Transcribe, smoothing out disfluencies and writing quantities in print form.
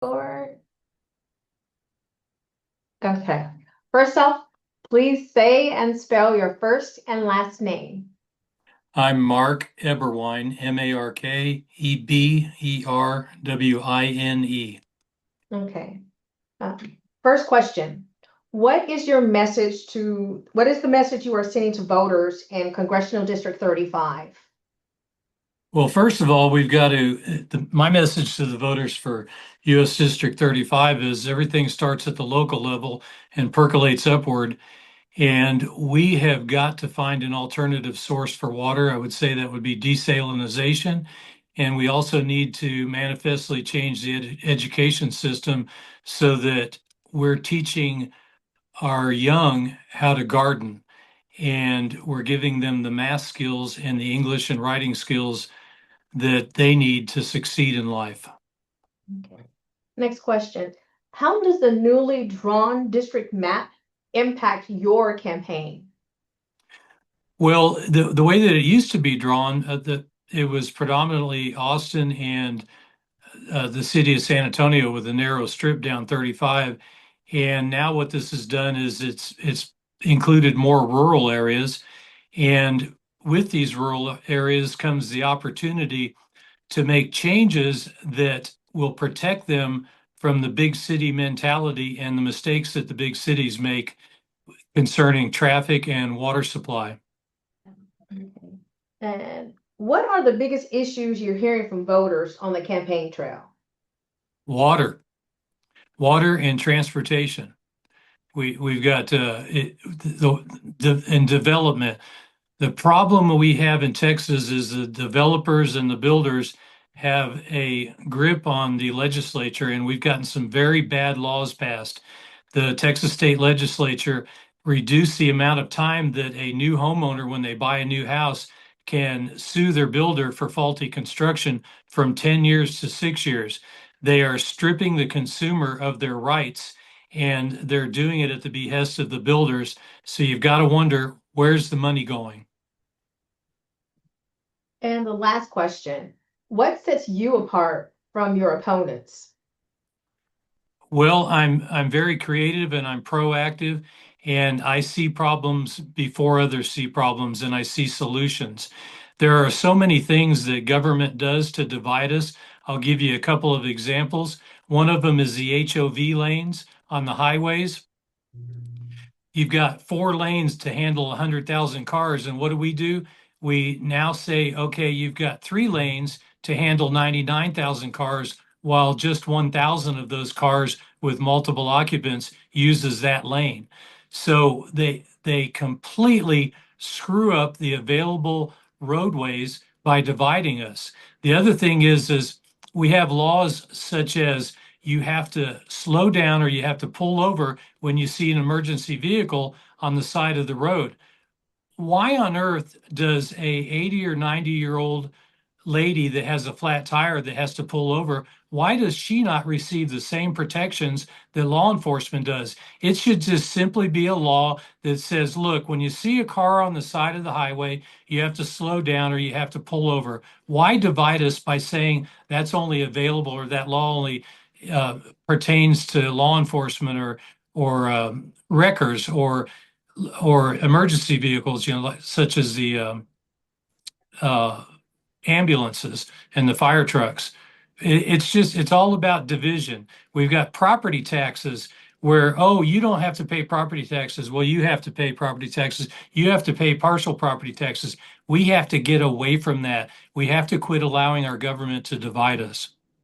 Or, okay. First off, please say and spell your first and last name. I'm Mark Eberwine, Markeberwine. Okay. Uh, First question. What is the message you are sending to voters in Congressional District 35? Well, first of all, we've got my message to the voters for U.S. District 35 is everything starts at the local level and percolates upward. And we have got to find an alternative source for water. I would say that would be desalinization. And we also need to manifestly change the education system so that we're teaching our young how to garden, and we're giving them the math skills and the English and writing skills that they need to succeed in life. Okay. Next question. How does the newly drawn district map impact your campaign? Well, the way that it used to be drawn, it was predominantly Austin and the city of San Antonio with a narrow strip down 35. And now what this has done is it's included more rural areas. And with these rural areas comes the opportunity to make changes that will protect them from the big city mentality and the mistakes that the big cities make concerning traffic and water supply. Okay. And what are the biggest issues you're hearing from voters on the campaign trail? Water, water and transportation. We've got in development. The problem we have in Texas is the developers and the builders have a grip on the legislature, and we've gotten some very bad laws passed. The Texas State Legislature reduced the amount of time that a new homeowner, when they buy a new house, can sue their builder for faulty construction from 10 years to 6 years. They are stripping the consumer of their rights, and they're doing it at the behest of the builders. So you've got to wonder, where's the money going? And the last question, what sets you apart from your opponents? Well, I'm very creative and I'm proactive, and I see problems before others see problems, and I see solutions. There are so many things that government does to divide us. I'll give you a couple of examples. One of them is the HOV lanes on the highways. You've got 4 lanes to handle 100,000 cars. And what do? We now say, okay, you've got 3 lanes to handle 99,000 cars, while just 1,000 of those cars with multiple occupants uses that lane. So they completely screw up the available roadways by dividing us. The other thing is we have laws such as you have to slow down or you have to pull over when you see an emergency vehicle on the side of the road. Why on earth does a 80 or 90-year-old lady that has a flat tire that has to pull over, why does she not receive the same protections that law enforcement does? It should just simply be a law that says, look, when you see a car on the side of the highway, you have to slow down or you have to pull over. Why divide us by saying that's only available, or that law only uh, pertains to law enforcement, or wreckers, or emergency vehicles, such as the uh, ambulances and the fire trucks. It's all about division. We've got property taxes where, oh, you don't have to pay property taxes. Well, you have to pay property taxes. You have to pay partial property taxes. We have to get away from that. We have to quit allowing our government to divide us.